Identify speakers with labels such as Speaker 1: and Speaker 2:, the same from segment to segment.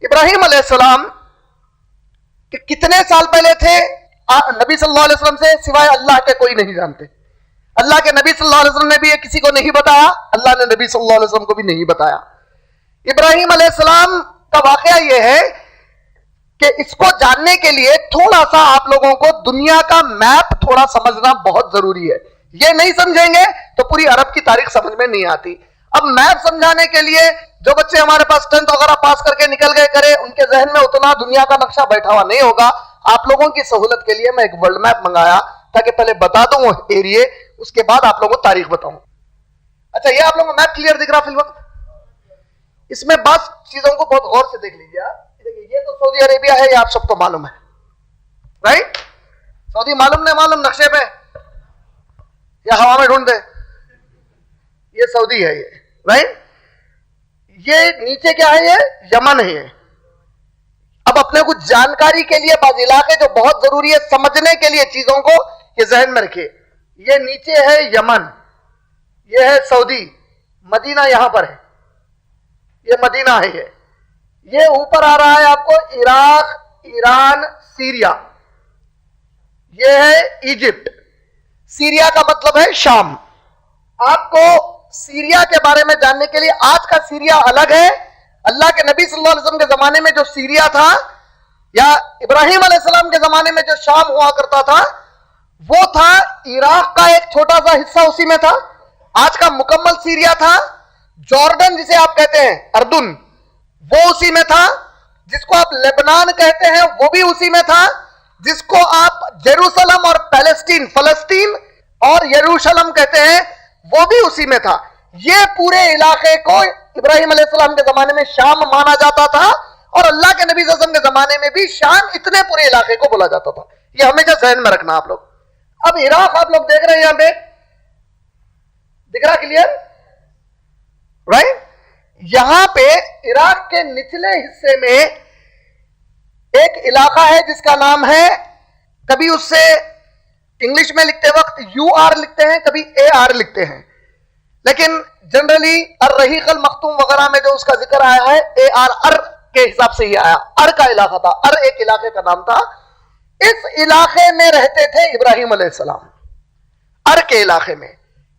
Speaker 1: ابراہیم علیہ السلام کہ کتنے سال پہلے تھے نبی صلی اللہ علیہ وسلم سے سوائے اللہ کے کوئی نہیں جانتے. اللہ کے نبی صلی اللہ علیہ وسلم نے بھی کسی کو نہیں بتایا, اللہ نے نبی صلی اللہ علیہ وسلم کو بھی نہیں بتایا. ابراہیم علیہ السلام کا واقعہ یہ ہے کہ اس کو جاننے کے لیے تھوڑا سا آپ لوگوں کو دنیا کا میپ تھوڑا سمجھنا بہت ضروری ہے. یہ نہیں سمجھیں گے تو پوری عرب کی تاریخ سمجھ میں نہیں آتی. اب میپ سمجھانے کے لیے جو بچے ہمارے پاس 10th وغیرہ پاس کر کے نکل گئے کرے, ان کے ذہن میں اتنا دنیا کا نقشہ بیٹھا ہوا نہیں ہوگا. آپ لوگوں کی سہولت کے لیے میں ایک ورلڈ میپ منگایا تاکہ پہلے بتا دوں ایریے, اس کے بعد آپ لوگوں کو تاریخ بتاؤں. اچھا, یہ آپ لوگوں کو میپ کلیئر دکھ رہا فی الوقت؟ اس میں بعض چیزوں کو بہت غور سے دیکھ لیجیے. یہ تو سعودی عربیہ ہے, یہ آپ سب کو معلوم ہے, رائٹ؟ سعودی معلوم نہیں معلوم نقشے پہ یا ہوا میں ڈھونڈ دے, یہ سعودی ہے, یہ رائٹ. یہ نیچے کیا ہے, یہ یمن ہے. اب اپنے کچھ جانکاری کے لیے بعض علاقے جو بہت ضروری ہے سمجھنے کے لیے چیزوں کو, یہ ذہن میں رکھیے. یہ نیچے ہے یمن, یہ ہے سعودی, مدینہ یہاں پر ہے, یہ مدینہ ہے. یہ اوپر آ رہا ہے آپ کو عراق, ایران, سیریا, یہ ہے ایجپٹ. سیریا کا مطلب ہے شام. آپ کو سیریا کے بارے میں جاننے کے لیے, آج کا سیریا الگ ہے. اللہ کے نبی صلی اللہ علیہ وسلم کے زمانے میں جو سیریا تھا, یا ابراہیم علیہ السلام کے زمانے میں جو شام ہوا کرتا تھا, وہ تھا عراق کا ایک چھوٹا سا حصہ, اسی میں تھا. آج کا مکمل سیریا تھا. جارڈن جسے آپ کہتے ہیں, اردن, وہ اسی میں تھا. جس کو آپ لیبنان کہتے ہیں وہ بھی اسی میں تھا. جس کو آپ جیروسلم اور پیلسٹین, فلسطین اور یروشلم کہتے ہیں, وہ بھی اسی میں تھا. یہ پورے علاقے کو ابراہیم علیہ السلام کے زمانے میں شام مانا جاتا تھا, اور اللہ کے نبی صلی اللہ علیہ وسلم کے زمانے میں بھی شام اتنے پورے علاقے کو بولا جاتا تھا. یہ ہمیشہ ذہن میں رکھنا آپ لوگ. اب عراق آپ لوگ دیکھ رہے ہیں, یہاں پہ دکھ رہا کلیئر, رائٹ؟ یہاں پہ عراق کے نچلے حصے میں ایک علاقہ ہے جس کا نام ہے, کبھی اس سے انگلش میں لکھتے وقت UR لکھتے ہیں, کبھی AR لکھتے ہیں, لیکن جنرلی الرحیق المختوم وغیرہ میں جو اس کا ذکر آیا ہے AR کے حساب سے ہی آیا. کا علاقہ تھا, ایک علاقے کا نام تھا. اس علاقے میں رہتے تھے ابراہیم علیہ السلام. کے علاقے میں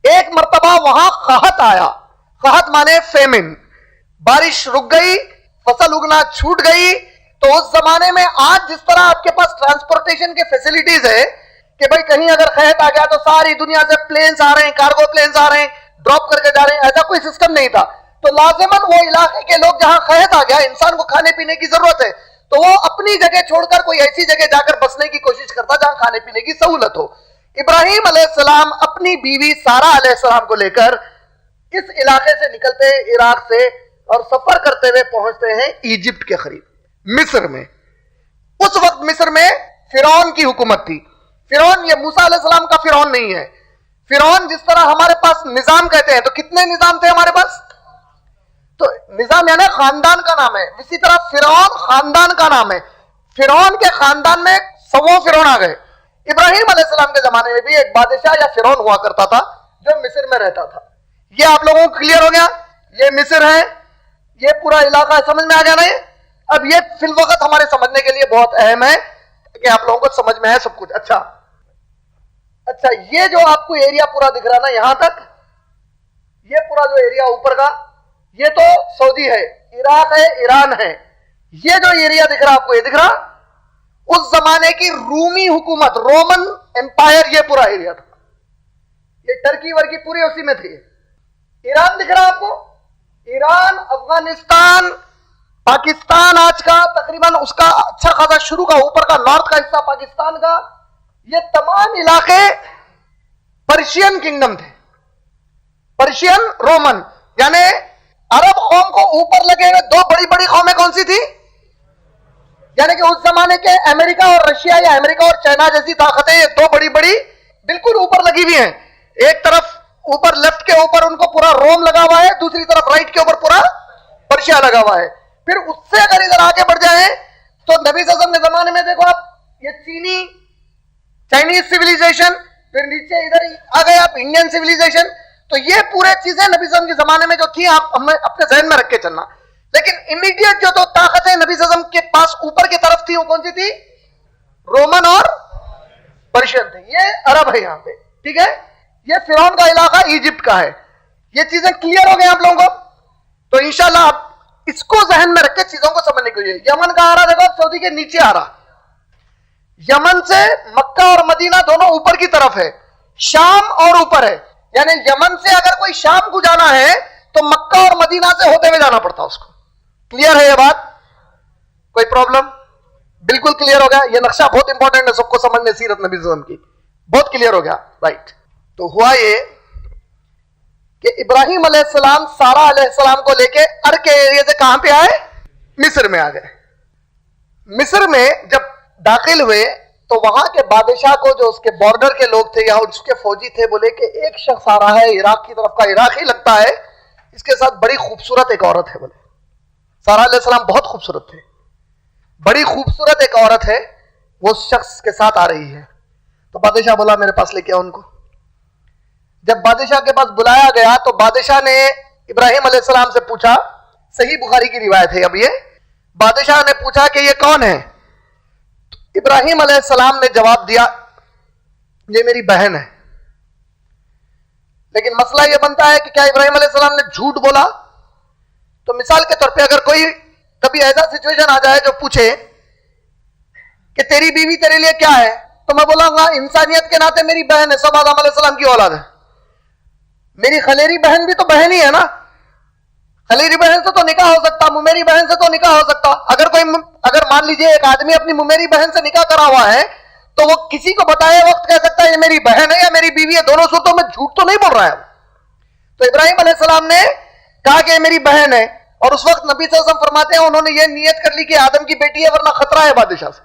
Speaker 1: ایک مرتبہ وہاں قحط آیا. قحط مانے فیمن, بارش رک گئی, فصل اگنا چھوٹ گئی. تو اس زمانے میں آج جس طرح آپ کے پاس ٹرانسپورٹیشن کے فیسلٹیز ہے کہ بھائی کہیں اگر قحط آ گیا تو ساری دنیا سے پلینز آ رہے ہیں, کارگو پلینز آ رہے ہیں, ڈراپ کر کے جا رہے ہیں, ایسا کوئی سسٹم نہیں تھا. تو لازماً وہ علاقے کے لوگ جہاں قحط آ گیا, انسان کو کھانے پینے کی ضرورت ہے, تو وہ اپنی جگہ چھوڑ کر کوئی ایسی جگہ جا کر بسنے کی کوشش کرتا جہاں کھانے پینے کی سہولت ہو. ابراہیم علیہ السلام اپنی بیوی سارہ علیہ السلام کو لے کر اس علاقے سے نکلتے ہیں, عراق سے, اور سفر کرتے ہوئے پہنچتے ہیں ایجپٹ کے قریب, مصر میں. اس وقت مصر میں فرعون کی حکومت تھی. فرعون یہ موسیٰ علیہ السلام کا فرعون نہیں ہے. فرعون جس طرح ہمارے پاس نظام کہتے ہیں, تو کتنے نظام تھے ہمارے پاس؟ تو نظام یعنی خاندان کا نام ہے. اسی طرح فرعون خاندان کا نام ہے. فرعون کے خاندان میں 100 فرعون آ گئے. ابراہیم علیہ السلام کے زمانے میں بھی ایک بادشاہ یا فرعون ہوا کرتا تھا جو مصر میں رہتا تھا. یہ آپ لوگوں کو کلیئر ہو گیا؟ یہ مصر ہے, یہ پورا علاقہ سمجھ میں آ جانا ہے. اب یہ فی الوقت ہمارے سمجھنے کے لیے بہت اہم ہے کہ آپ لوگوں کو سمجھ میں ہے سب کچھ. اچھا, یہ جو آپ کو ایریا پورا دکھ رہا نا یہاں تک, یہ پورا جو ایریا اوپر کا, یہ تو سعودی ہے, عراق ہے, ایران ہے. یہ جو ایریا دکھ رہا آپ کو, یہ دکھ رہا اس زمانے کی رومی حکومت, رومن امپائر, یہ پورا ایریا تھا. یہ ٹرکی ورکی پوری اسی میں تھی. ایران دکھ رہا آپ کو, ایران, افغانستان, پاکستان آج کا تقریباً اس کا اچھا خاصا شروع کا اوپر کا نارتھ کا حصہ پاکستان کا, یہ تمام علاقے پرشین کنگڈم تھے. پرشین رومن یعنی عرب قوم کو اوپر لگے ہوئے 2 بڑی بڑی قومیں کون سی تھی؟ یعنی کہ اس زمانے کے امریکہ اور رشیا یا امریکہ اور چائنا جیسی طاقتیں, یہ 2 بڑی بڑی بالکل اوپر لگی ہوئی ہیں. ایک طرف اوپر لیفٹ کے اوپر ان کو پورا روم لگا ہوا ہے, دوسری طرف رائٹ کے اوپر پورا پرشیا لگا ہوا ہے. پھر اس سے اگر ادھر آگے بڑھ جائیں تو نبی صلی اللہ علیہ وسلم کے زمانے میں دیکھو آپ, یہ چائنیز سیویلائزیشن, پھر نیچے ادھر آ گئے آپ انڈین سیویلائزیشن. تو یہ پورے چیزیں نبی صلی اللہ علیہ وسلم کے زمانے میں جو تھی, آپ ہمیں اپنے ذہن میں رکھ کے چلنا. لیکن امیڈیٹ جو تو طاقتیں نبی صلی اللہ علیہ طرف تھی وہ کون سی تھی؟ رومن اور پرشین تھے. یہ عرب ہے یہاں پہ, ٹھیک ہے. یہ فرعون کا علاقہ ایجپٹ کا ہے. یہ چیزیں کلیئر ہو گئی آپ لوگوں کو؟ تو انشاءاللہ آپ اس کو ذہن میں رکھ کے چیزوں کو سمجھنے کے لیے. یمن کا آ رہا, دیکھو سعودی کے نیچے آ رہا. یمن سے مکہ اور مدینہ دونوں اوپر کی طرف ہے, شام اور اوپر ہے. یعنی یمن سے اگر کوئی شام کو جانا ہے تو مکہ اور مدینہ سے ہوتے ہوئے جانا پڑتا اس کو. کلیئر ہے یہ بات؟ کوئی پرابلم؟ بالکل کلیئر ہو گیا. یہ نقشہ بہت امپورٹنٹ ہے سب کو سمجھنے سیرت نبی صلی اللہ علیہ وسلم کی. بہت کلیئر ہو گیا, رائٹ. تو ہوا یہ کہ ابراہیم علیہ السلام سارا علیہ السلام کو لے کے ار کے ایریے سے کہاں پہ آئے؟ مصر میں آ گئے. مصر میں جب داخل ہوئے تو وہاں کے بادشاہ کو, جو اس کے بارڈر کے لوگ تھے یا اس کے فوجی تھے, بولے کہ ایک شخص آ رہا ہے عراق کی طرف کا, عراقی لگتا ہے, اس کے ساتھ بڑی خوبصورت ایک عورت ہے. بولے سارا علیہ السلام بہت خوبصورت تھے, بڑی خوبصورت ایک عورت ہے, وہ اس شخص کے ساتھ آ رہی ہے. تو بادشاہ بولا میرے پاس لے کے آؤ ان کو. جب بادشاہ کے پاس بلایا گیا تو بادشاہ نے ابراہیم علیہ السلام سے پوچھا, صحیح بخاری کی روایت ہے. اب یہ بادشاہ نے پوچھا کہ یہ کون ہے؟ ابراہیم علیہ السلام نے جواب دیا یہ میری بہن ہے. لیکن مسئلہ یہ بنتا ہے کہ کیا ابراہیم علیہ السلام نے جھوٹ بولا؟ تو مثال کے طور پہ اگر کوئی کبھی ایسا سچویشن آ جائے جو پوچھے کہ تیری بیوی تیرے لیے کیا ہے, تو میں بولا گا انسانیت کے ناطے میری بہن ہے, سب آدم علیہ السلام کی اولاد ہے. میری خلیری بہن بھی تو بہن ہی ہے نا. خلیری بہن سے تو نکاح ہو سکتا, ممیری بہن سے تو نکاح ہو سکتا. اگر مان لیجئے ایک آدمی اپنی ممیری بہن سے نکاح کرا ہوا ہے تو وہ کسی کو بتائے وقت کہہ سکتا ہے یہ میری بہن ہے یا میری بیوی ہے. دونوں صورتوں میں جھوٹ تو نہیں بول رہا ہے. تو ابراہیم علیہ السلام نے کہا کہ یہ میری بہن ہے, اور اس وقت نبی صلی اللہ علیہ وسلم فرماتے ہیں انہوں نے یہ نیت کر لی کہ آدم کی بیٹی ہے ورنہ خطرہ ہے بادشاہ سے.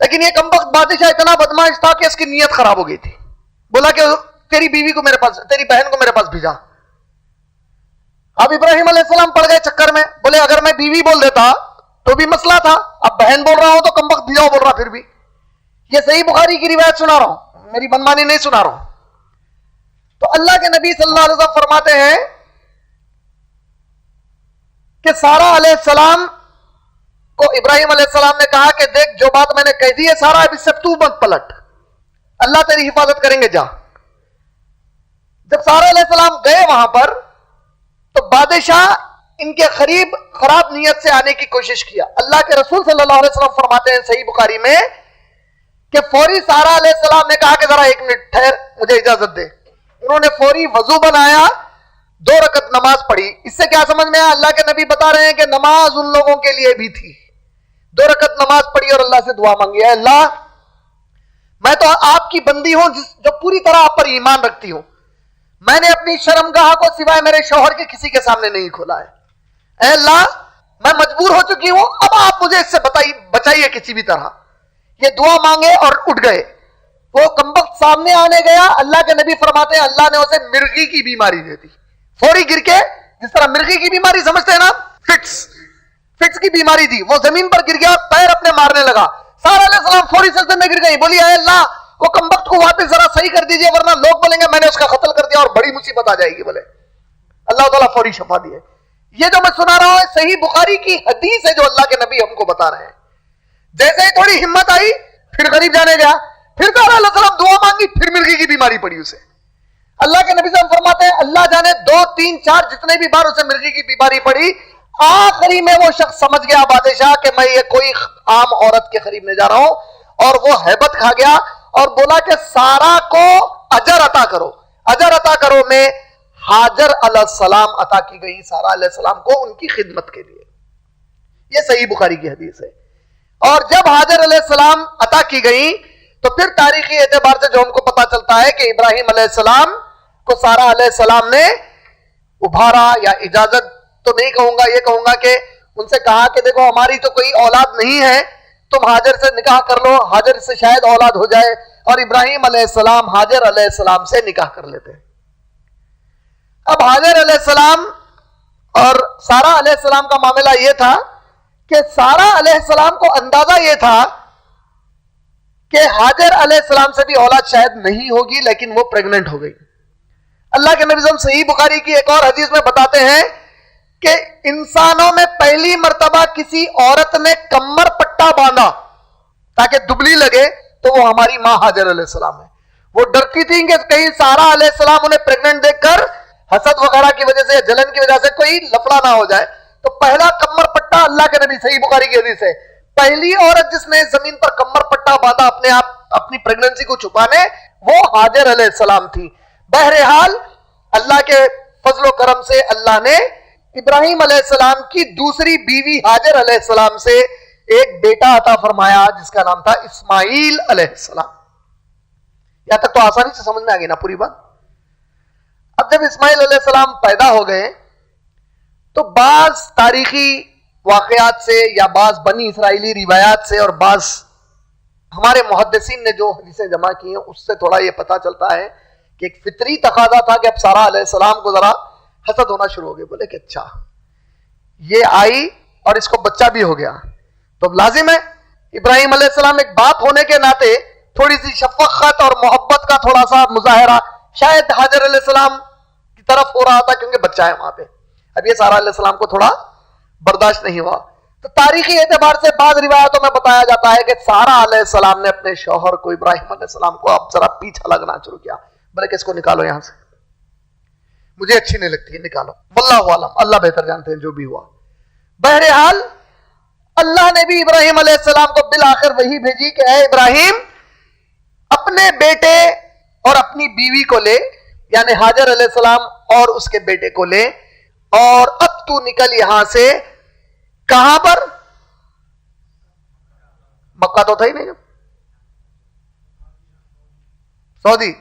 Speaker 1: لیکن یہ کمبخت بادشاہ اتنا بدماش تھا کہ اس کی نیت خراب ہو گئی تھی. بولا کہ تیری بیوی کو میرے پاس, تیری بہن کو میرے پاس بھیجا. اب ابراہیم علیہ السلام پڑ گئے چکر میں, بولے اگر میں بیوی بول دیتا تو بھی مسئلہ تھا, اب بہن بول رہا ہوں تو کمبخت بھیجاؤ بول رہا. پھر بھی یہ صحیح بخاری کی روایت سنا رہا ہوں, میری منمانی نہیں سنا رہا ہوں. تو اللہ کے نبی صلی اللہ علیہ وسلم فرماتے ہیں کہ سارا علیہ السلام کو ابراہیم علیہ السلام نے کہا کہ دیکھ جو بات میں نے کہہ دی ہے سارا, ابھی سے تو مت پلٹ, اللہ تیری حفاظت کریں گے, جا. جب سارا علیہ السلام گئے وہاں پر تو بادشاہ ان کے قریب خراب نیت سے آنے کی کوشش کیا. اللہ کے رسول صلی اللہ علیہ وسلم فرماتے ہیں صحیح بخاری میں کہ فوری سارا علیہ السلام نے کہا کہ ذرا ایک منٹ ٹھہر, مجھے اجازت دے. انہوں نے فوری وضو بنایا, 2 رکعت نماز پڑھی. اس سے کیا سمجھ میں آیا؟ اللہ کے نبی بتا رہے ہیں کہ نماز ان لوگوں کے لیے بھی تھی. 2 رکعت نماز پڑھی اور اللہ سے دعا مانگی, اے اللہ میں تو آپ کی بندی ہوں جو پوری طرح آپ پر ایمان رکھتی ہوں. میں نے اپنی شرمگاہ کو سوائے میرے شوہر کے کسی کے سامنے نہیں کھولا ہے. اے اللہ میں مجبور ہو چکی ہوں, اب آپ مجھے اس سے بچائیے کسی بھی طرح. یہ دعا مانگے اور اٹھ گئے. وہ کمبخت سامنے آنے گیا, اللہ کے نبی فرماتے ہیں اللہ نے اسے مرغی کی بیماری دے دی. فوری گر کے, جس طرح مرغی کی بیماری سمجھتے ہیں نا, فٹس کی بیماری دی. وہ زمین پر گر گیا اور پیر اپنے مارنے لگا. سارا علیہ السلام فوری سجدے میں گر گئی, بولی اے اللہ وہ کمبخت کو واپس ذرا صحیح کر دیجئے ورنہ لوگ بولیں گے میں نے اس کا قتل کر دیا اور بڑی مصیبت آ جائے گی. بولے اللہ تعالیٰ فوری شفا دیے. یہ جو میں سنا رہا ہوں صحیح بخاری کی حدیث ہے جو اللہ کے نبی ہم کو بتا رہے ہیں. جیسے ہی تھوڑی ہمت آئی پھر غریب جانے گیا, پھر سارا علیہ السلام دعا مانگی, پھر مرغی کی بیماری پڑی اسے. اللہ کے نبی صلی اللہ علیہ وسلم فرماتے ہیں اللہ جانے 2 3 4 جتنے بھی بار اسے مرغی کی بیماری پڑی, آخری میں وہ شخص سمجھ گیا بادشاہ کہ میں یہ کوئی عام عورت کے قریب نہیں جا رہا ہوں, اور وہ ہیبت کھا گیا اور بولا کہ سارا کو اجر عطا کرو. اجر عطا کرو میں حاجر علیہ السلام عطا کی گئی سارا علیہ السلام کو ان کی خدمت کے لیے. یہ صحیح بخاری کی حدیث ہے. اور جب حاجر علیہ السلام عطا کی گئی تو پھر تاریخی اعتبار سے جو ہم کو پتا چلتا ہے کہ ابراہیم علیہ السلام کو سارا علیہ السلام نے ابھارا, یا اجازت تو نہیں کہوں گا, یہ کہوں گا کہ ان سے کہا کہ دیکھو ہماری تو کوئی اولاد نہیں ہے, تم حاجر سے نکاح کر لو, حاجر سے شاید اولاد ہو جائے. اور ابراہیم علیہ السلام حاجر علیہ السلام سے نکاح کر لیتے. اب حاجر علیہ السلام اور سارا علیہ السلام کا معاملہ یہ تھا کہ سارا علیہ السلام کو اندازہ یہ تھا کہ حاجر علیہ السلام سے بھی اولاد شاید نہیں ہوگی, لیکن وہ پریگننٹ ہو گئی. اللہ کے نبی صلی اللہ علیہ وسلم صحیح بخاری کی ایک اور حدیث میں بتاتے ہیں کہ انسانوں میں پہلی مرتبہ کسی عورت نے کمر پٹا باندھا تاکہ دبلی لگے تو وہ ہماری ماں ہاجر علیہ السلام ہے. وہ ڈرتی تھی کہ کہیں سارا علیہ السلام انہیں پریگننٹ دیکھ کر حسد وغیرہ کی وجہ سے جلن کی وجہ سے کوئی لفڑا نہ ہو جائے. تو پہلا کمر پٹا اللہ کے نبی, صحیح بخاری کی حدیث ہے, پہلی عورت جس نے زمین پر کمر پٹا باندھا اپنے آپ اپنی پریگننسی کو چھپانے, وہ ہاجر علیہ السلام تھی. بہرحال اللہ کے فضل و کرم سے اللہ نے ابراہیم علیہ السلام کی دوسری بیوی ہاجر علیہ السلام سے ایک بیٹا عطا فرمایا جس کا نام تھا اسماعیل علیہ السلام. یہاں تک تو آسانی سے سمجھ میں آ گئی نا پوری بات. اب جب اسماعیل علیہ السلام پیدا ہو گئے تو بعض تاریخی واقعات سے یا بعض بنی اسرائیلی روایات سے اور بعض ہمارے محدثین نے جو حدیثیں جمع کی ہیں اس سے تھوڑا یہ پتا چلتا ہے کہ ایک فطری تقاضا تھا کہ اب سارا علیہ السلام کو ذرا حسد ہونا شروع ہو گئے. بولے کہ اچھا یہ آئی اور اس کو بچہ بھی ہو گیا تو اب لازم ہے ابراہیم علیہ السلام ایک باپ ہونے کے ناطے تھوڑی سی شفقت اور محبت کا تھوڑا سا مظاہرہ شاید حاجر علیہ السلام کی طرف ہو رہا تھا کیونکہ بچہ ہے وہاں پہ. اب یہ سارا علیہ السلام کو تھوڑا برداشت نہیں ہوا تو تاریخی اعتبار سے بعض روایتوں میں بتایا جاتا ہے کہ سارا علیہ السلام نے اپنے شوہر کو ابراہیم علیہ السلام کو اب ذرا پیچھا لگنا شروع کیا. بولے کہ اس کو نکالو یہاں سے, مجھے اچھی نہیں لگتی ہے, نکالو. واللہ عالم, اللہ بہتر جانتے ہیں جو بھی ہوا. بہرحال اللہ نے بھی ابراہیم علیہ السلام کو بالآخر وہی بھیجی کہ اے ابراہیم اپنے بیٹے اور اپنی بیوی کو لے, یعنی ہاجر علیہ السلام اور اس کے بیٹے کو لے, اور اب تو نکل یہاں سے. کہاں پر؟ مکہ تو تھا ہی نہیں, سعودی.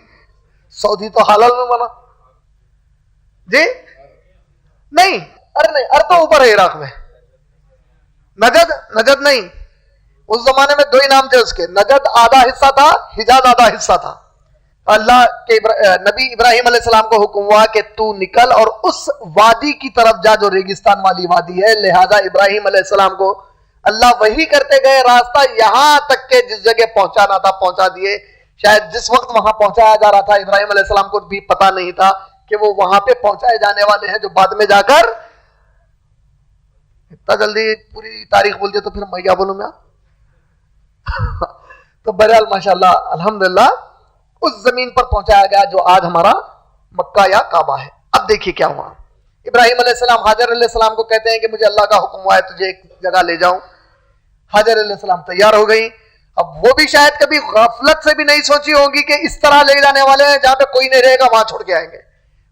Speaker 1: سعودی تو حلال میں بنا جی نہیں, ارے تو اوپر ہے عراق میں. نجد نہیں, اس زمانے میں دو ہی نام تھے اس کے, نجد آدھا حصہ تھا, حجاز آدھا حصہ تھا. اللہ کے نبی ابراہیم علیہ السلام کو حکم ہوا کہ تو نکل اور اس وادی کی طرف جا جو ریگستان والی وادی ہے. لہذا ابراہیم علیہ السلام کو اللہ وہی کرتے گئے, راستہ یہاں تک کہ جس جگہ پہنچانا تھا پہنچا دیے. شاید جس وقت وہاں پہنچایا جا رہا تھا ابراہیم علیہ السلام کو بھی پتا نہیں تھا کہ وہ وہاں پہ پہنچائے جانے والے ہیں جو بعد میں جا کر, اتنا جلدی پوری تاریخ بول دیا تو پھر میں کیا بولوں گا. تو بہرحال ماشاءاللہ الحمدللہ اس زمین پر پہنچایا گیا جو آج ہمارا مکہ یا کعبہ ہے. اب دیکھیے کیا ہوا. ابراہیم علیہ السلام حاجر علیہ السلام کو کہتے ہیں کہ مجھے اللہ کا حکم ہوا ہے تجھے ایک جگہ لے جاؤں. حاجر علیہ السلام تیار ہو گئی. اب وہ بھی شاید کبھی غفلت سے بھی نہیں سوچی ہوگی کہ اس طرح لے جانے والے ہیں جہاں پہ کوئی نہیں رہے گا وہاں چھوڑ کے آئیں گے.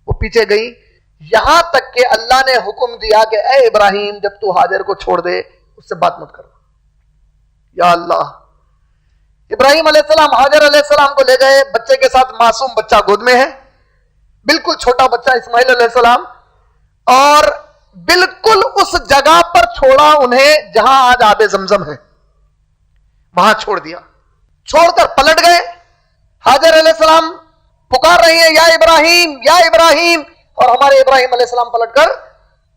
Speaker 1: وہ پیچھے گئی یہاں تک کہ اللہ نے حکم دیا کہ اے ابراہیم جب تو حاجر کو چھوڑ دے اس سے بات مت کرنا. یا اللہ, ابراہیم علیہ السلام حاجر علیہ السلام کو لے گئے, بچے کے ساتھ معصوم بچہ گود میں ہے, بالکل چھوٹا بچہ اسماعیل علیہ السلام, اور بالکل اس جگہ پر چھوڑا انہیں جہاں آج آب زمزم ہے, وہاں چھوڑ دیا. چھوڑ کر پلٹ گئے. حاجر علیہ السلام پکار رہی ہیں یا ابراہیم یا ابراہیم, اور ہمارے ابراہیم علیہ السلام پلٹ کر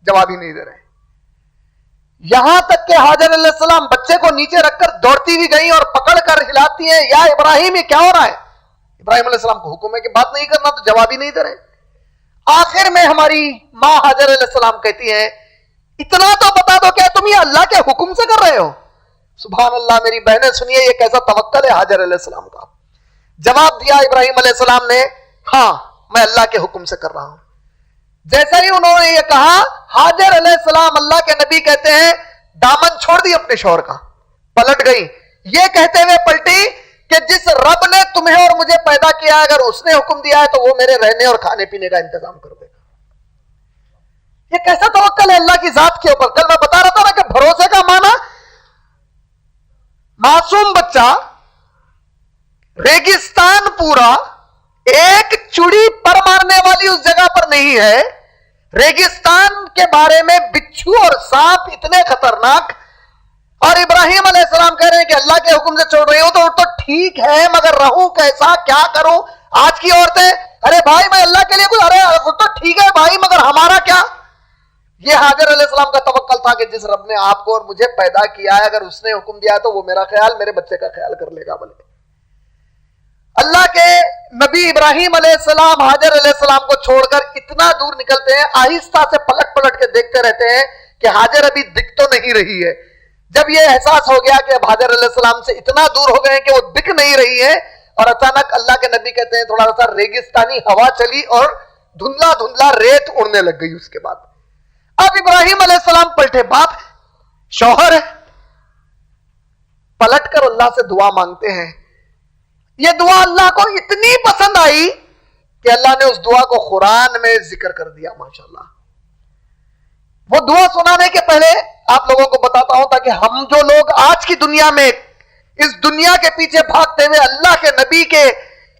Speaker 1: جواب ہی نہیں دے رہے. یہاں تک کہ حاجر علیہ السلام بچے کو نیچے رکھ کر دوڑتی بھی گئی اور پکڑ کر ہلاتی ہیں یا ابراہیم یہ کیا ہو رہا ہے. ابراہیم علیہ السلام کو حکم ہے کہ بات نہیں کرنا, تو جواب ہی نہیں دے رہے. آخر میں ہماری ماں حاجر علیہ السلام کہتی ہیں اتنا تو بتا دو کیا تم یہ اللہ کے حکم سے کر رہے ہو. سبحان اللہ, میری بہنیں سنیے یہ کیسا توکل ہے حاجر علیہ السلام کا. جواب دیا ابراہیم علیہ السلام نے, ہاں میں اللہ کے حکم سے کر رہا ہوں. جیسا ہی انہوں نے یہ کہا حاجر علیہ السلام اللہ کے نبی کہتے ہیں دامن چھوڑ دی اپنے شوہر کا, پلٹ گئی. یہ کہتے ہوئے پلٹی کہ جس رب نے تمہیں اور مجھے پیدا کیا ہے اگر اس نے حکم دیا ہے تو وہ میرے رہنے اور کھانے پینے کا انتظام کر دے گا. یہ کیسا توکل ہے اللہ کی ذات کے اوپر. کل میں بتا رہا تھا نا کہ بھروسے کا معنی معصوم بچہ, ریگستان پورا, ایک چڑی پر مارنے والی اس جگہ پر نہیں ہے. ریگستان کے بارے میں بچھو اور سانپ اتنے خطرناک, اور ابراہیم علیہ السلام کہہ رہے ہیں کہ اللہ کے حکم سے چھوڑ رہی ہوں تو ٹھیک ہے مگر رہوں کیسا, کیا کروں. آج کی عورتیں ارے بھائی میں اللہ کے لیے کچھ, ارے تو ٹھیک ہے بھائی مگر ہمارا کیا. یہ حاجر علیہ السلام کا توکل تھا کہ جس رب نے آپ کو اور مجھے پیدا کیا ہے اگر اس نے حکم دیا ہے تو وہ میرا خیال میرے بچے کا خیال کر لے گا. بلکہ اللہ کے نبی ابراہیم علیہ السلام حاجر علیہ السلام کو چھوڑ کر اتنا دور نکلتے ہیں, آہستہ سے پلٹ پلٹ کے دیکھتے رہتے ہیں کہ ہاجر ابھی دکھ تو نہیں رہی ہے. جب یہ احساس ہو گیا کہ اب ہاجر علیہ السلام سے اتنا دور ہو گئے کہ وہ دکھ نہیں رہی ہے, اور اچانک اللہ کے نبی کہتے ہیں تھوڑا سا ریگستانی ہوا چلی اور دھندلا دھندلا ریت اڑنے لگ گئی. اس کے بعد اب ابراہیم علیہ السلام پلٹے, باپ شوہر ہے, پلٹ کر اللہ سے دعا مانگتے ہیں. یہ دعا اللہ کو اتنی پسند آئی کہ اللہ نے اس دعا کو قرآن میں ذکر کر دیا. ماشاءاللہ. وہ دعا سنانے کے پہلے آپ لوگوں کو بتاتا ہوں تاکہ ہم جو لوگ آج کی دنیا میں اس دنیا کے پیچھے بھاگتے ہوئے اللہ کے نبی کے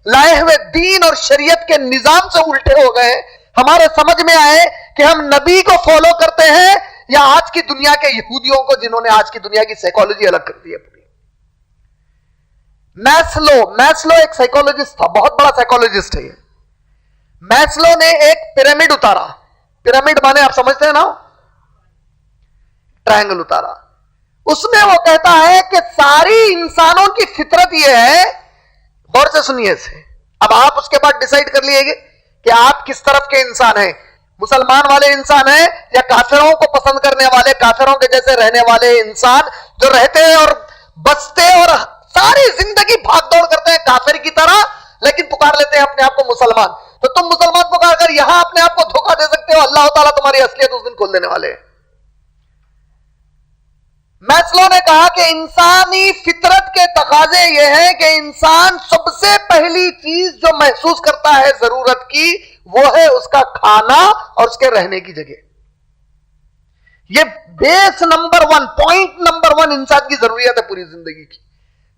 Speaker 1: لائے ہوئے دین اور شریعت کے نظام سے الٹے ہو گئے, ہمارے سمجھ میں آئے کہ ہم نبی کو فالو کرتے ہیں یا آج کی دنیا کے یہودیوں کو, جنہوں نے آج کی دنیا کی سائیکالوجی الگ کر دی ہے پوری. میسلو ایک سائیکالوجسٹ تھا, بہت بڑا سائیکالوجسٹ ہے یہ. میسلو نے ایک پیرامڈ اتارا. پیرامڈ مانے آپ سمجھتے ہیں نا, ٹرائنگل اتارا. اس میں وہ کہتا ہے کہ ساری انسانوں کی فطرت یہ ہے, غور سے سنیے اسے, اب آپ اس کے بعد ڈیسائیڈ کر لیے گے کہ آپ کس طرف کے انسان ہیں, مسلمان والے انسان ہیں یا کافروں کو پسند کرنے والے, کافروں کے جیسے رہنے والے انسان جو رہتے ہیں اور بستے اور ساری زندگی بھاگ دوڑ کرتے ہیں کافر کی طرح, لیکن پکار لیتے ہیں اپنے آپ کو مسلمان. تو تم مسلمان پکار کر یہاں اپنے آپ کو دھوکہ دے سکتے ہو, اللہ تعالیٰ تمہاری اصلیت اس دن کھول دینے والے ہیں. میسلو نے کہا کہ انسانی فطرت کے تقاضے یہ ہیں کہ انسان سب سے پہلی چیز جو محسوس کرتا ہے ضرورت کی, وہ ہے اس کا کھانا اور اس کے رہنے کی جگہ. یہ بیس نمبر 1, پوائنٹ نمبر 1 انسان کی ضروریت ہے پوری زندگی کی.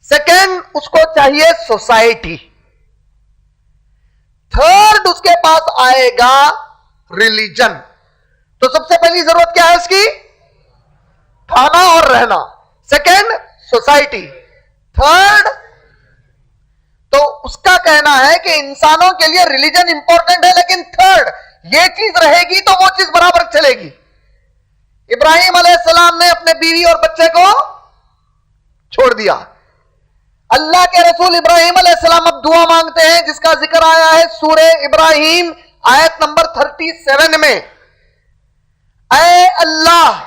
Speaker 1: سیکنڈ, اس کو چاہیے سوسائٹی. تھرڈ, اس کے پاس آئے گا ریلیجن. تو سب سے پہلی ضرورت کیا ہے اس کی؟ کھانا اور رہنا. Second, society. تھرڈ, تو اس کا کہنا ہے کہ انسانوں کے لیے ریلیجن امپورٹنٹ ہے, لیکن تھرڈ یہ چیز رہے گی تو وہ چیز برابر چلے گی. ابراہیم علیہ السلام نے اپنے بیوی اور بچے کو چھوڑ دیا. اللہ کے رسول ابراہیم علیہ السلام اب دعا مانگتے ہیں جس کا ذکر آیا ہے سورہ ابراہیم آیت نمبر 37 میں. اے اللہ,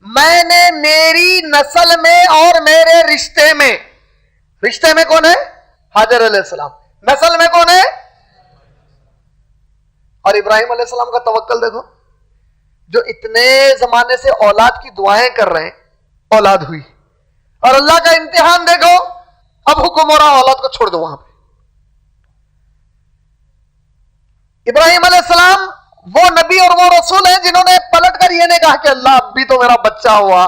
Speaker 1: میں نے میری نسل میں اور میرے رشتے میں, رشتے میں کون ہے؟ ہاجر علیہ السلام. نسل میں کون ہے؟ اور ابراہیم علیہ السلام کا توکل دیکھو, جو اتنے زمانے سے اولاد کی دعائیں کر رہے ہیں, اولاد ہوئی. اور اللہ کا امتحان دیکھو, اب حکم ہو رہا اولاد کو چھوڑ دو. وہاں پہ ابراہیم علیہ السلام وہ نبی اور وہ رسول ہیں جنہوں نے پلٹ کر یہ نہیں کہا کہ اللہ اب بھی تو میرا بچہ ہوا,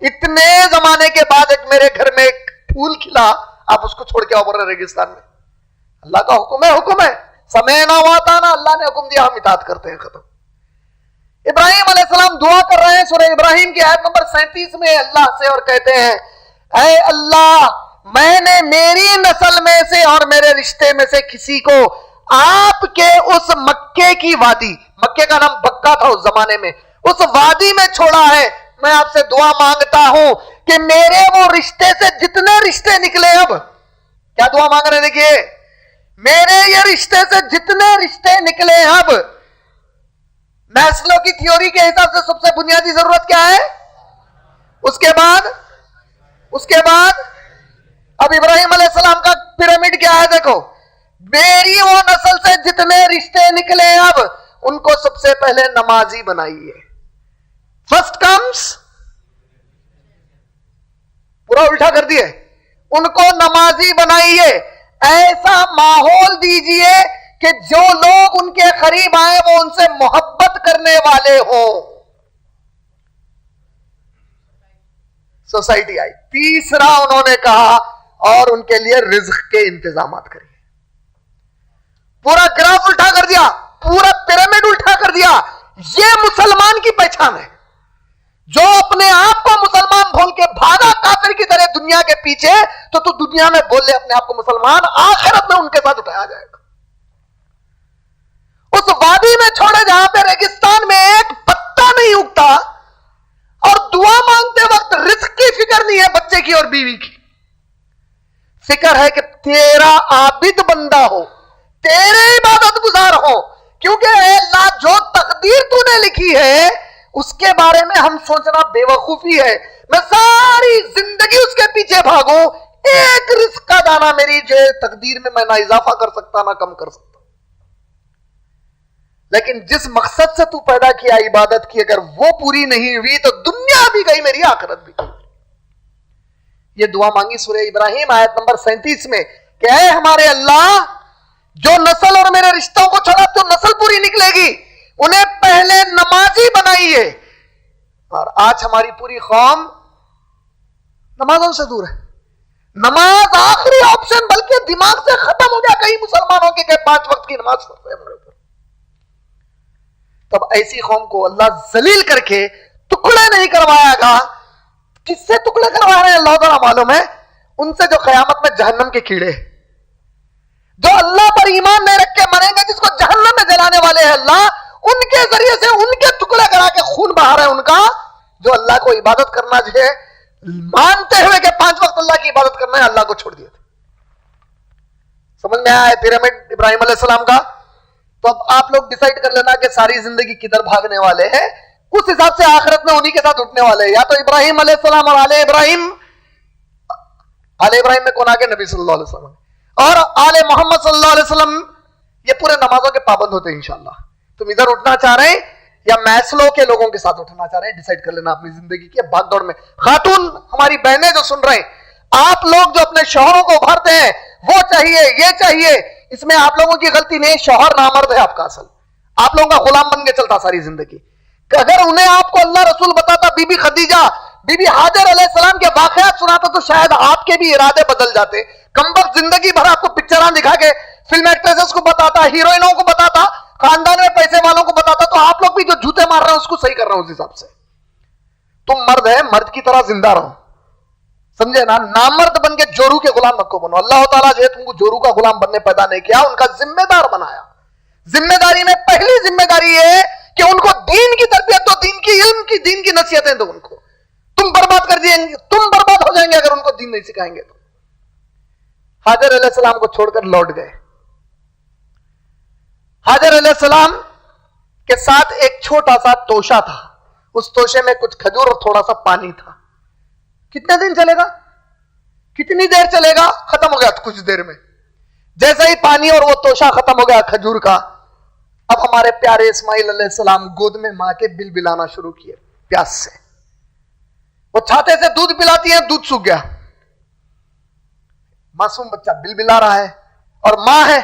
Speaker 1: اتنے زمانے کے بعد ایک میرے گھر میں ایک پھول کھلا, آپ اس کو چھوڑ کے اوپر ریگستان میں. اللہ کا حکم ہے, حکم ہے, سمعنا واطعنا, اللہ نے حکم دیا, ہم اطاعت کرتے ہیں, ختم. ابراہیم علیہ السلام دعا کر رہے ہیں سورہ ابراہیم کی آیت نمبر 37 میں اللہ سے, اور کہتے ہیں اے اللہ, میں نے میری نسل میں سے اور میرے رشتے میں سے کسی کو آپ کے اس مکے کی وادی, مکے کا نام بکہ تھا اس زمانے میں, اس وادی میں چھوڑا ہے. میں آپ سے دعا مانگتا ہوں کہ میرے وہ رشتے سے جتنے رشتے نکلے, اب کیا دعا مانگ رہے ہیں دیکھیے, میرے یہ رشتے سے جتنے رشتے نکلے, اب میسلو کی تھیوری کے حساب سے سب سے بنیادی ضرورت کیا ہے؟ اس کے بعد اب ابراہیم علیہ السلام کا پیرامڈ کیا ہے دیکھو, میری وہ نسل سے جتنے رشتے نکلے, اب ان کو سب سے پہلے نمازی بنائیے. فرسٹ کمز, پورا الٹا کر دیے, ان کو نمازی بنائیے. ایسا ماحول دیجئے کہ جو لوگ ان کے قریب آئے وہ ان سے محبت کرنے والے ہوں. Society I. تیسرا انہوں نے کہا اور ان کے لیے رزق کے انتظامات کریے. پورا گراف الٹا کر دیا, پورا پیرامڈ الٹا کر دیا. یہ مسلمان کی پہچان ہے, جو اپنے آپ کو مسلمان بھول کے بھاگا کافر کی طرح دنیا کے پیچھے, تو دنیا میں بول لے اپنے آپ کو مسلمان, آخرت میں ان کے ساتھ اٹھایا جائے گا. اس وادی میں چھوڑے جہاں پہ ریگستان میں ایک پتا نہیں اگتا, اور دعا مانگتے وقت رزق کی فکر نہیں ہے, بچے کی اور بیوی کی فکر ہے کہ تیرا عابد بندہ ہو, تیرے عبادت گزار ہو, کیونکہ اے اللہ جو تقدیر تو نے لکھی ہے اس کے بارے میں ہم سوچنا بے وقوفی ہے. میں ساری زندگی اس کے پیچھے بھاگوں, ایک رزق کا دانہ میری جو تقدیر میں نہ اضافہ کر سکتا نہ کم کر سکتا. لیکن جس مقصد سے تو پیدا کیا عبادت کی, اگر وہ پوری نہیں ہوئی تو دنیا بھی گئی, میری آخرت بھی گئی. یہ دعا مانگی سورہ ابراہیم آیت نمبر 37 میں کہ اے ہمارے اللہ, جو نسل اور میرے رشتوں کو چھوڑا تو نسل پوری نکلے گی, انہیں پہلے نمازی بنائیے. اور آج ہماری پوری قوم نمازوں سے دور ہے. نماز آخری آپشن, بلکہ دماغ سے ختم ہو گیا کئی مسلمانوں کے کہ 5 وقت کی نماز پڑھتے ہیں. تب ایسی قوم کو اللہ ذلیل کر کے ٹکڑے نہیں کروایا گا. کس سے ٹکڑے کروا رہے ہیں اللہ تعالیٰ معلوم ہے, ان سے جو قیامت میں جہنم کے کیڑے, جو اللہ پر ایمان نہیں رکھ کے مریں گے, جس کو جہنم میں جلانے والے ہیں اللہ, ان کے ذریعے سے ان کے ٹکڑے کرا کے خون بہا رہے ہیں ان کا, جو اللہ کو عبادت کرنا جو ہے مانتے ہوئے کہ 5 وقت اللہ کی عبادت کرنا ہے, اللہ کو چھوڑ دیا. سمجھ میں آیا ہے پیرامڈ ابراہیم علیہ السلام کا؟ تو اب آپ لوگ ڈیسائیڈ کر لینا کہ ساری زندگی کدھر بھاگنے والے ہیں, اس حساب سے آخرت میں انہی کے ساتھ اٹھنے والے ہیں. یا تو ابراہیم علیہ السلام اور آل ابراہیم میں کون آگے؟ نبی صلی اللہ علیہ وسلم اور آل محمد صلی اللہ علیہ وسلم. یہ پورے نمازوں کے پابند ہوتے ہیں انشاءاللہ. تم ادھر اٹھنا چاہ رہے ہیں یا میسلو کے لوگوں کے ساتھ اٹھنا چاہ رہے ہیں, ڈیسائیڈ کر لینا اپنی زندگی کی بھاگ دوڑ میں. خاتون ہماری بہنیں جو سن رہے ہیں, آپ لوگ جو اپنے شوہروں کو ابھارتے ہیں وہ چاہیے یہ چاہیے, اس میں آپ لوگوں کی غلطی نہیں. شوہر نامرد ہے آپ کا, اصل آپ لوگوں کا غلام بن کے چلتا ساری زندگی. کہ اگر انہیں آپ کو اللہ رسول بتاتا, بی بی خدیجہ, بی بی حاجر علیہ السلام کے واقعات سناتا, تو شاید آپ کے بھی ارادے بدل جاتے. کمبخت زندگی بھر آپ کو پکچراں دکھا کے فلم ایکٹریسز کو بتاتا, ہیروئنوں کو بتاتا, خاندان میں پیسے والوں کو بتاتا, تو آپ لوگ بھی جو جوتے مار رہے ہیں اس کو صحیح کر رہے ہیں اس حساب سے. تم مرد ہے, مرد کی طرح زندہ رہو, سمجھے نا. نامرد بن کے جورو کے غلام مت کو بنو. اللہ تعالیٰ جو ہے تم کو جورو کا غلام بننے پیدا نہیں کیا, ان کا ذمہ دار بنایا. ذمہ داری میں پہلی ذمہ داری یہ ہے کہ ان کو دین کی تربیت دو, دین کی علم کی, دین کی نصیحتیں دو ان کو. تم برباد کر دیں گے, تم برباد ہو جائیں گے اگر ان کو دین نہیں سکھائیں گے. تو حاجر علیہ السلام کو چھوڑ کر لوٹ گئے. حاجر علیہ السلام کے ساتھ ایک چھوٹا سا توشہ تھا, اس توشے میں کچھ کھجور اور تھوڑا سا پانی تھا. کتنے دن چلے گا, کتنی دیر چلے گا؟ ختم ہو گیا کچھ دیر میں. جیسے ہی پانی اور وہ توشہ ختم ہو گیا کھجور کا, اب ہمارے پیارے اسماعیل علیہ السلام گود میں ماں کے بل بلانا شروع کیے پیاس سے. وہ چھاتے سے دودھ پلاتی ہیں, دودھ سوکھ گیا. معصوم بچہ بل بلا رہا ہے اور ماں ہے.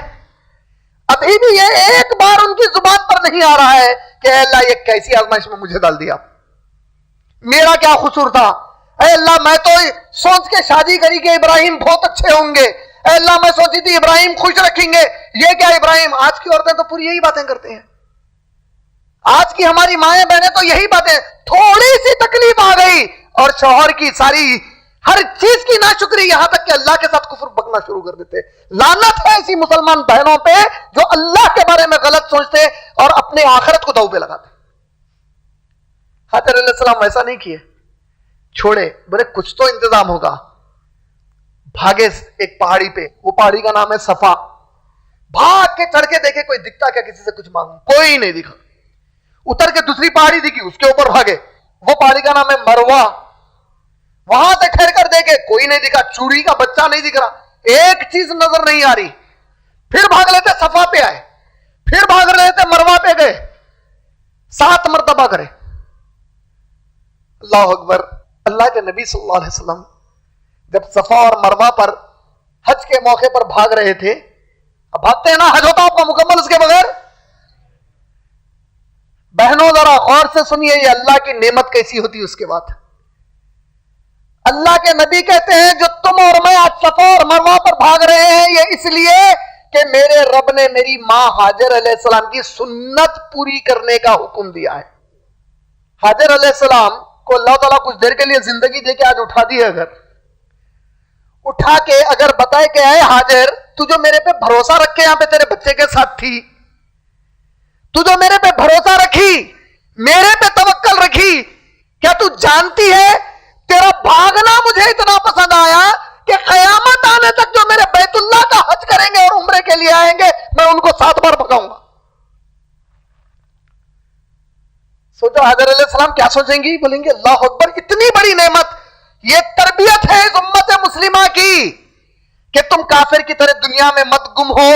Speaker 1: ابھی بھی یہ ایک بار ان کی زبان پر نہیں آ رہا ہے کہ اے اللہ یہ کیسی آزمائش میں مجھے ڈال دیا, میرا کیا قصور تھا. اے اللہ میں تو سوچ کے شادی کری کہ ابراہیم بہت اچھے ہوں گے, اے اللہ میں سوچی تھی ابراہیم خوش رکھیں گے, یہ کیا ابراہیم. آج کی عورتیں تو پوری یہی باتیں کرتے ہیں, آج کی ہماری مائیں بہنیں تو یہی باتیں. تھوڑی سی تکلیف آ گئی اور شوہر کی ساری ہر چیز کی ناشکری, یہاں تک کہ اللہ کے ساتھ کفر بکنا شروع کر دیتے. لعنت ہے ایسی مسلمان بہنوں پہ جو اللہ کے بارے میں غلط سوچتے اور اپنے آخرت کو داؤ پہ لگاتے. حاجر علیہ السلام ایسا نہیں کیے, چھوڑے, بولے کچھ تو انتظام ہوگا. بھاگے ایک پہاڑی پہ, وہ پہاڑی کا نام ہے صفا. بھاگ کے چڑھ کے دیکھے کوئی دکھتا کیا, کسی سے کچھ مانگوں, کوئی نہیں دکھا. اتر کے دوسری پہاڑی دکھی, اس کے اوپر بھاگے, وہ پہاڑی کا نام ہے مروہ. وہاں سے ٹھہر کر دیکھے, کوئی نہیں دکھا, چوڑی کا بچہ نہیں دکھ رہا, ایک چیز نظر نہیں آ رہی. پھر بھاگ لیتے صفا پہ آئے, پھر بھاگ لیتے مروہ پہ گئے, 7 مرتبہ کرے. اللہ اکبر. اللہ کے نبی صلی اللہ علیہ وسلم جب صفا اور مروہ پر حج کے موقع پر بھاگ رہے تھے, اب بھاگتے ہیں نا, حج ہوتا آپ کا مکمل اس کے بغیر. بہنوں ذرا غور سے سنیے, یہ اللہ کی نعمت کیسی ہوتی ہے. اس کے بعد اللہ کے نبی کہتے ہیں جو تم اور میں آج صفا اور مروہ پر بھاگ رہے ہیں, یہ اس لیے کہ میرے رب نے میری ماں حاجر علیہ السلام کی سنت پوری کرنے کا حکم دیا ہے. حاجر علیہ السلام کو اللہ تعالیٰ کچھ دیر کے لیے زندگی دے کے آج اٹھا دی ہے, اگر اٹھا کے اگر بتائے کہ اے حاجر تو جو میرے پہ بھروسہ رکھ کے یہاں پہ تیرے بچے کے ساتھ تھی, تو جو میرے پہ بھروسہ رکھی, میرے پہ توکل رکھی, کیا تو جانتی ہے تیرا بھاگنا مجھے اتنا پسند آیا کہ قیامت آنے تک جو میرے بیت اللہ کا حج کریں گے اور عمرے کے لیے آئیں گے, میں ان کو 7 بار بھگاؤں گا. تو حضرت علیہ السلام کیا سوچیں گی؟ بولیں گے اللہ اکبر، اتنی بڑی نعمت، یہ تربیت ہے اس امت مسلمہ کی کہ تم کافر کی طرح دنیا میں مت گم ہو.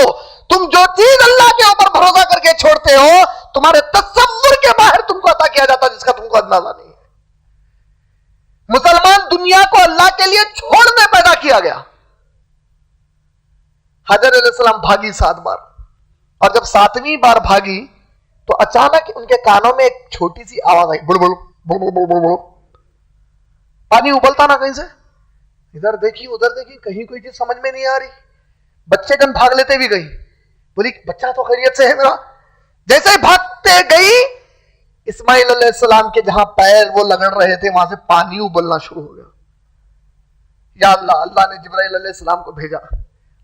Speaker 1: تم جو چیز اللہ کے اوپر بھروسہ کر کے چھوڑتے ہو تمہارے تصور کے باہر تم کو عطا کیا جاتا جس کا تم کو اندازہ نہیں ہے. مسلمان دنیا کو اللہ کے لیے چھوڑنے پیدا کیا گیا. حضرت علیہ السلام بھاگی 7 بار، اور جب 7ویں بار بھاگی تو اچانک ان کے کانوں میں ایک چھوٹی سی آواز آئی، بڑ بڑ بڑ بڑ بڑ بڑ. پانی ابلتا نا کہیں سے، ادھر دیکھی ادھر دیکھی، کہیں کوئی چیز سمجھ میں نہیں آ رہی. بچے جن بھاگ لیتے بھی گئی، بولی بچہ تو خیریت سے ہے میرا. جیسے بھاگتے گئی اسماعیل علیہ السلام کے جہاں پیر وہ لگڑ رہے تھے وہاں سے پانی ابلنا شروع ہو گیا. یا اللہ، اللہ نے جبرائیل علیہ السلام کو بھیجا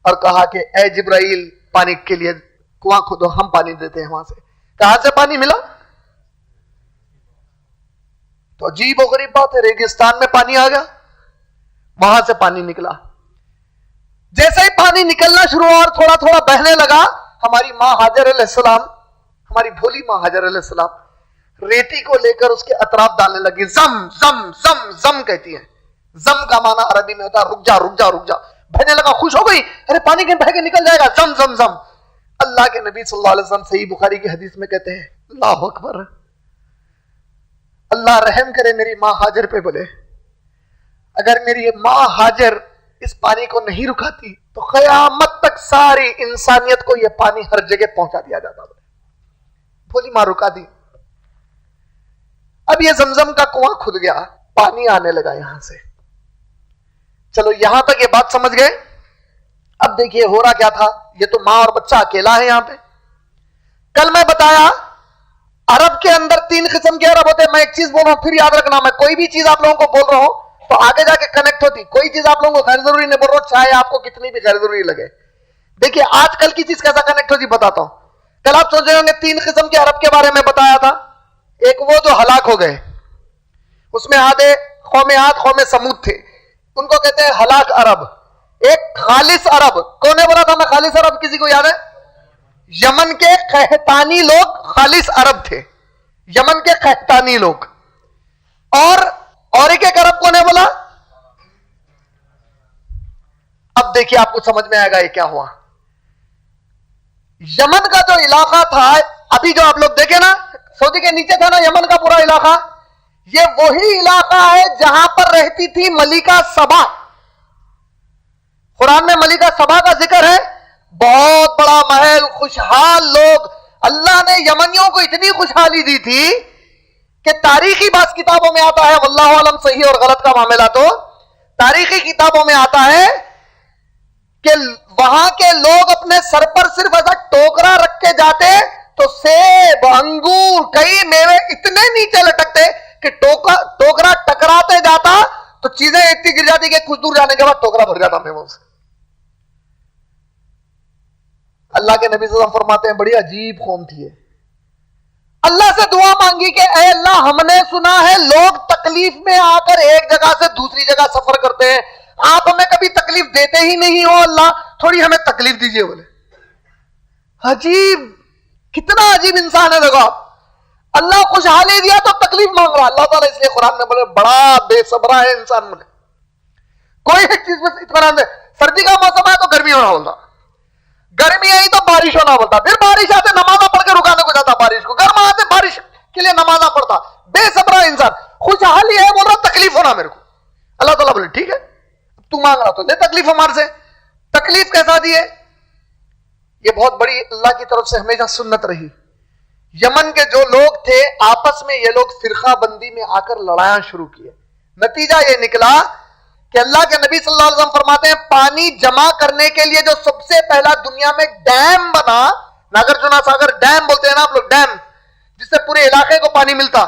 Speaker 1: اور کہا کہ اے جبرائیل پانی کے لیے کنواں کھودو، ہم پانی دیتے ہیں. وہاں سے کہاں سے پانی ملا؟ تو عجیب و غریب بات ہے، ریگستان میں پانی آ گیا، وہاں سے پانی نکلا. جیسے ہی پانی نکلنا شروع اور تھوڑا تھوڑا بہنے لگا، ہماری ماں ہاجر علیہ السلام، ہماری بھولی ماں ہاجر علیہ السلام ریتی کو لے کر اس کے اطراف ڈالنے لگی. زم زم زم زم کہتی ہیں. زم کا معنی عربی میں ہوتا ہے رک جا رک جا رک جا. بہنے لگا، خوش ہو گئی، ارے پانی کہیں بہ کے نکل جائے گا. زم زم زم. اللہ کے نبی صلی اللہ علیہ وسلم صحیح بخاری کی حدیث میں کہتے ہیں اللہ اکبر، اللہ رحم کرے میری ماں ہاجر پہ. بولے اگر میری ماں ہاجر اس پانی کو نہیں رکاتی تو قیامت تک ساری انسانیت کو یہ پانی ہر جگہ پہنچا دیا جاتا. بولی ماں رکا دی. اب یہ زمزم کا کنواں کھد گیا، پانی آنے لگا یہاں سے. چلو یہاں تک یہ بات سمجھ گئے. اب دیکھیے ہو رہا کیا تھا. یہ تو ماں اور بچہ اکیلا ہے یہاں پہ. کل میں بتایا عرب کے اندر 3 قسم کے عرب ہوتے ہیں. میں ایک چیز بول رہا ہوں پھر یاد رکھنا، میں کوئی بھی چیز آپ لوگوں کو بول رہا ہوں تو آگے جا کے کنیکٹ ہوتی. کوئی چیز آپ لوگوں کو غیر ضروری نہیں بول رہا ہوں، چاہے آپ کو کتنی بھی غیر ضروری لگے. دیکھیے آج کل کی چیز کیسا کنیکٹ ہوتی بتاتا ہوں. کل آپ سوچ رہے ہوں گے 3 قسم کے عرب کے بارے میں بتایا تھا. ایک وہ جو ہلاک ہو گئے، اس میں آدھے قوم عاد قوم سمود تھے، ان کو کہتے ہیں ہلاک عرب. ایک خالص عرب. کون نے بولا تھا میں خالص عرب؟ کسی کو یاد ہے؟ یمن کے قحطانی لوگ خالص عرب تھے، یمن کے قحطانی لوگ. اور ایک عرب کو نے بولا. اب دیکھیے آپ کو سمجھ میں آئے گا یہ کیا ہوا. یمن کا جو علاقہ تھا، ابھی جو آپ لوگ دیکھیں نا سعودی کے نیچے تھا نا یمن کا پورا علاقہ، یہ وہی علاقہ ہے جہاں پر رہتی تھی ملکہ سبا. قرآن میں ملکہ سبا کا ذکر ہے. بہت بڑا محل، خوشحال لوگ. اللہ نے یمنیوں کو اتنی خوشحالی دی تھی کہ تاریخی بعض کتابوں میں آتا ہے، واللہ عالم صحیح اور غلط کا معاملہ، تو تاریخی کتابوں میں آتا ہے کہ وہاں کے لوگ اپنے سر پر صرف ایسا ٹوکرا رکھ کے جاتے تو سیب، انگور، کئی میوے اتنے نیچے لٹکتے کہ ٹوکرا ٹکراتے جاتا تو چیزیں اتنی گر جاتی کہ کچھ دور جانے کے بعد ٹوکرا بھر جاتا میووں سے. اللہ کے نبی صلی اللہ علیہ وسلم فرماتے ہیں بڑی عجیب قوم تھی. اللہ سے دعا مانگی کہ اے اللہ ہم نے سنا ہے لوگ تکلیف میں آ کر ایک جگہ سے دوسری جگہ سفر کرتے ہیں، آپ ہمیں کبھی تکلیف دیتے ہی نہیں ہو، اللہ تھوڑی ہمیں تکلیف دیجئے. بولے عجیب، کتنا عجیب انسان ہے. دیکھو اللہ خوشحالی دیا تو تکلیف مانگ رہا. اللہ تعالیٰ اس لیے قرآن میں بولے بڑا بے صبرا ہے انسان. بولے کوئی ایک چیز بس اطمینان دے. سردی کا موسم ہے تو گرمی ہونا بولتا، گرمی آئی تو بارش ہونا بولتا، پھر بارش آتے نمازہ پڑھ کے رکانے کو جاتا بارش کو، گرم آتے بارش کے لیے نمازہ پڑھتا. بے صبرا انسان. خوشحالی ہے بول رہا تکلیف ہونا میرے کو. اللہ تعالیٰ بولے ٹھیک ہے تو مانگ رہا تو لے تکلیف ہمارے سے. تکلیف کیسا دی ہے؟ یہ بہت بڑی اللہ کی طرف سے ہمیشہ سنت رہی. یمن کے جو لوگ تھے آپس میں یہ لوگ فرقہ بندی میں آ کر لڑائیاں شروع کیے. نتیجہ یہ نکلا کہ اللہ کے نبی صلی اللہ علیہ وسلم فرماتے ہیں پانی جمع کرنے کے لیے جو سب سے پہلا دنیا میں ڈیم بنا، ناگرجنا ساگر ڈیم بولتے ہیں نا آپ لوگ، ڈیم جس سے پورے علاقے کو پانی ملتا،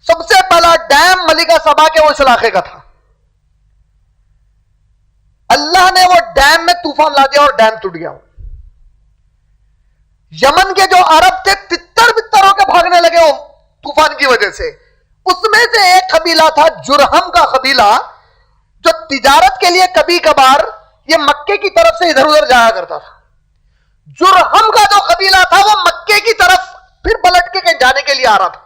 Speaker 1: سب سے پہلا ڈیم ملکہ سبا کے اس علاقے کا تھا. اللہ نے وہ ڈیم میں طوفان لا دیا اور ڈیم ٹوٹ گیا. یمن کے جو عرب تھے تتر بتر ہو کے بھاگنے لگے وہ طوفان کی وجہ سے. اس میں سے ایک قبیلہ تھا جرہم کا قبیلہ، جو تجارت کے لیے کبھی کبھار یہ مکے کی طرف سے ادھر ادھر جایا کرتا تھا. جرہم کا جو قبیلہ تھا وہ مکے کی طرف پھر پلٹ کے کہیں جانے کے لیے آ رہا تھا.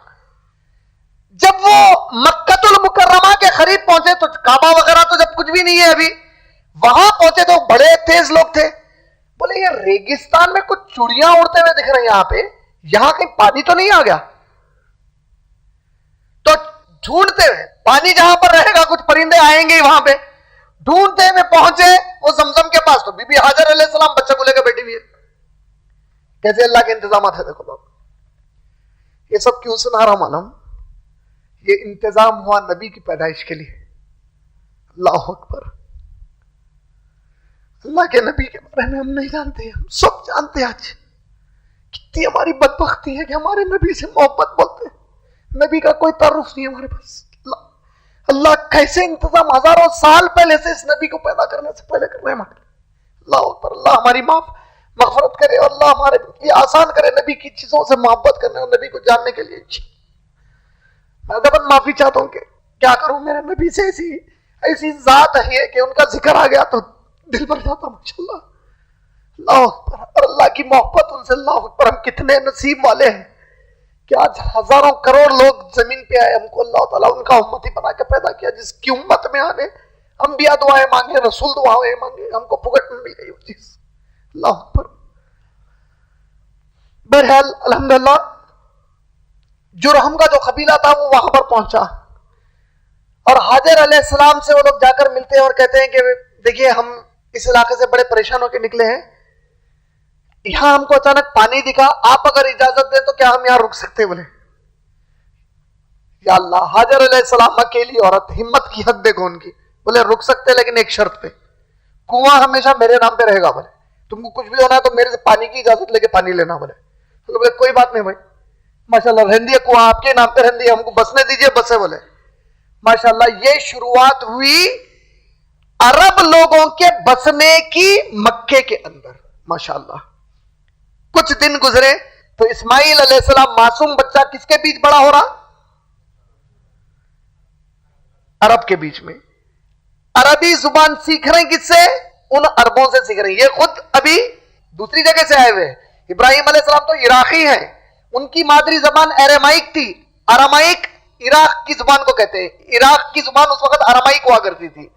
Speaker 1: جب وہ مکۃ المکرمہ کے قریب پہنچے تو کعبہ وغیرہ تو جب کچھ بھی نہیں ہے ابھی، وہاں پہنچے تو بڑے تیز لوگ تھے. بولے یہ ریگستان میں کچھ چڑیاں اڑتے ہوئے دکھ رہے ہیں، یہاں پہ یہاں کہیں پانی تو نہیں آ گیا؟ تو ڈھونڈتے ہوئے پانی جہاں پر رہے گا کچھ پرندے آئیں گے وہاں پہ، ڈھونڈتے ہوئے پہنچے وہ زمزم کے پاس. تو بی بی ہاجر علیہ السلام بچہ کو لے کے بیٹھی ہوئی ہے. کیسے اللہ کے انتظامات ہے دیکھو بابا. یہ سب کیوں سنا رہا معلوم؟ یہ انتظام ہوا نبی کی پیدائش کے لیے. اللہ اکبر. اللہ کے نبی کے بارے میں ہم نہیں جانتے، ہم سب جانتے ہیں. آج کتنی ہماری بدبختی ہے کہ ہمارے نبی سے محبت بولتے ہیں، نبی کا کوئی تعارف نہیں ہمارے پاس. اللہ کیسے انتظام ہزاروں سال پہلے سے اس نبی کو پیدا کرنے سے پہلے کر رہے ہیں. اللہ اکبر. اللہ ہماری مغفرت کرے اور اللہ ہمارے یہ آسان کرے نبی کی چیزوں سے محبت کرنے اور نبی کو جاننے کے لیے. میں دبن معافی چاہتا ہوں کہ کیا کروں، میرے نبی سے ایسی ذات ہے کہ ان کا ذکر آ گیا تو دل بھر جاتا. ماشاءاللہ. اللہ اکبر. اور اللہ کی محبت ان سے. اللہ اکبر. ہم کتنے نصیب والے ہیں کہ آج ہزاروں کروڑ لوگ زمین پہ آئے، ہم کو اللہ تعالیٰ ان کا امتی بنا کے پیدا کیا، جس کی امت میں آنے انبیاء دعائیں مانگے، رسول دعائیں مانگے، ہم کو پھگٹ میں مل گئی وہ چیز. اللہ اکبر. بہرحال الحمدللہ جرہم کا جو قبیلہ تھا وہ وہاں پر پہنچا اور حاجر علیہ السلام سے وہ لوگ جا کر ملتے ہیں اور کہتے ہیں کہ دیکھیے ہم اس علاقے سے بڑے پریشان ہو کے نکلے ہیں، یہاں ہم کو اچانک پانی دکھا، آپ اگر اجازت دیں تو کیا ہم یہاں رک سکتے؟ بولے یا اللہ. حاجر علیہ السلام اکیلی عورت، ہمت کی حد دیکھو ان کی. بولے رک سکتے لیکن ایک شرط پہ، کنواں ہمیشہ میرے نام پہ رہے گا. بولے تم کو کچھ بھی ہونا ہے تو میرے سے پانی کی اجازت لے کے پانی لینا. بولے کوئی بات نہیں بھائی، ماشاءاللہ رہن دیے، کنواں آپ کے نام پہ رہن دیے، ہم کو بسنے دیجئے. بسے. بولے ماشاءاللہ. یہ شروعات ہوئی عرب لوگوں کے بسنے کی مکے کے اندر. ماشاءاللہ. کچھ دن گزرے تو اسماعیل علیہ السلام معصوم بچہ کس کے بیچ بڑا ہو رہا؟ عرب کے بیچ میں. عربی زبان سیکھ رہے ہیں کس سے؟ ان عربوں سے سیکھ رہے ہیں. یہ خود ابھی دوسری جگہ سے آئے ہوئے. ابراہیم علیہ السلام تو عراقی ہیں، ان کی مادری زبان ارامائک تھی. ارامائک عراق کی زبان کو کہتے ہیں. عراق کی زبان اس وقت ارامائک ہوا کرتی تھی.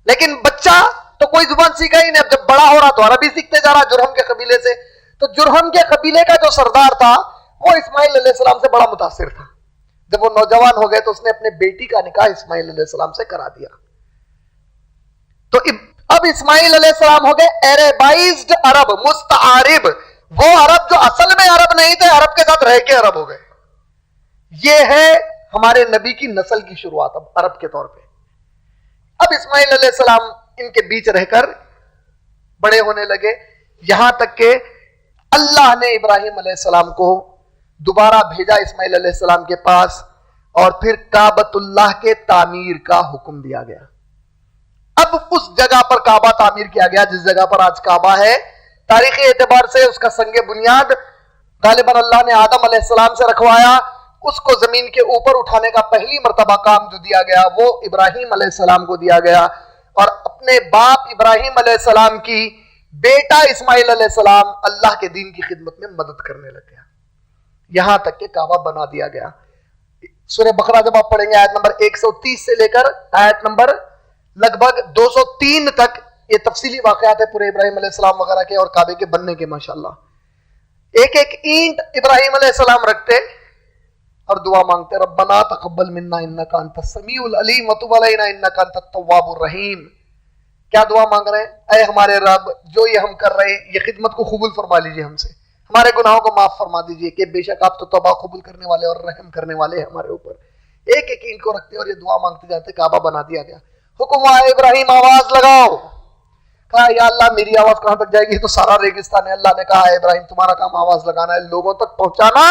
Speaker 1: لیکن بچہ تو کوئی زبان سیکھا ہی نہیں. اب جب بڑا ہو رہا تو عربی سیکھتے جا رہا جرہم کے قبیلے سے. تو جرہم کے قبیلے کا جو سردار تھا وہ اسماعیل علیہ السلام سے بڑا متاثر تھا. جب وہ نوجوان ہو گئے تو اس نے اپنے بیٹی کا نکاح اسماعیل علیہ السلام سے کرا دیا. تو اب اسماعیل علیہ السلام ہو گئے ایربائزڈ عرب، مستعارب. وہ عرب جو اصل میں عرب نہیں تھے، عرب کے ساتھ رہ کے عرب ہو گئے. یہ ہے ہمارے نبی کی نسل کی شروعات اب عرب کے طور پہ. اب اسماعیل علیہ السلام ان کے بیچ رہ کر بڑے ہونے لگے، یہاں تک کہ اللہ نے ابراہیم علیہ السلام کو دوبارہ بھیجا اسماعیل علیہ السلام کے پاس، اور پھر کعبۃ اللہ کے تعمیر کا حکم دیا گیا. اب اس جگہ پر کعبہ تعمیر کیا گیا جس جگہ پر آج کعبہ ہے. تاریخی اعتبار سے اس کا سنگ بنیاد غالباً اللہ نے آدم علیہ السلام سے رکھوایا. اس کو زمین کے اوپر اٹھانے کا پہلی مرتبہ کام جو دیا گیا وہ ابراہیم علیہ السلام کو دیا گیا، اور اپنے باپ ابراہیم علیہ السلام کی بیٹا اسماعیل علیہ السلام اللہ کے دین کی خدمت میں مدد کرنے لگ گیا، یہاں تک کہ کعبہ بنا دیا گیا. سورہ بقرہ جب آپ پڑھیں گے آیت نمبر 130 سے لے کر آیت نمبر لگ بھگ 203 تک یہ تفصیلی واقعات ہے پورے ابراہیم علیہ السلام وغیرہ کے اور کعبے کے بننے کے. ماشاءاللہ ایک ایک اینٹ ابراہیم علیہ السلام رکھتے اور دعا مانگتے، ربنا تقبل منا انک انت السمیع العلیم وتب علینا انک انت التواب الرحیم. کیا دعا مانگ رہے ہیں؟ اے ہمارے رب، جو یہ ہم کر رہے ہیں یہ خدمت کو قبول فرما لیجئے، ہم سے ہمارے گناہوں کو معاف فرما دیجئے کہ بے شک آپ تو توبہ قبول کرنے والے اور رحم کرنے والے ہیں ہمارے اوپر. ایک ایک اینٹ کو رکھتے اور یہ دعا مانگتے جاتے. کعبہ بنا دیا گیا. حکم ہوا ابراہیم آواز لگاؤ. کہا یا اللہ میری آواز کہاں تک جائے گی؟ تو سارا ریگستان ہے. اللہ نے کہا ہے ابراہیم تمہارا کام آواز لگانا ہے، لوگوں تک پہنچانا،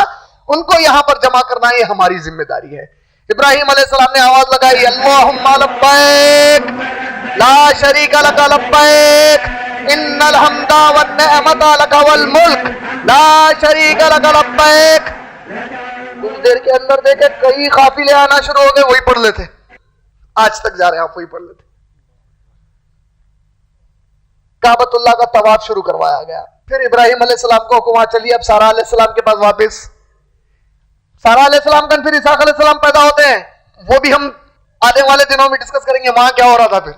Speaker 1: ان کو یہاں پر جمع کرنا، یہ ہماری ذمہ داری ہے. ابراہیم علیہ السلام نے آواز لگائی، اللہم لبیک لا شریک لک لبیک ان الحمد والنعمت لک والملک لا شریک لک لبیک. کچھ دیر کے اندر دیکھے کئی قافلے آنا شروع ہو گئے، وہی پڑھ لیتے، آج تک جا رہے ہیں آپ وہی پڑھ لیتے. کعبۃ اللہ کا طواف شروع کروایا گیا. پھر ابراہیم علیہ السلام کو حکم چلیے اب سارا علیہ السلام کے پاس واپس. سارہ علیہ السلام کا پھر اسحاق علیہ السلام پیدا ہوتے ہیں، وہ بھی ہم آنے والے دنوں میں ڈسکس کریں گے وہاں کیا ہو رہا تھا پھر.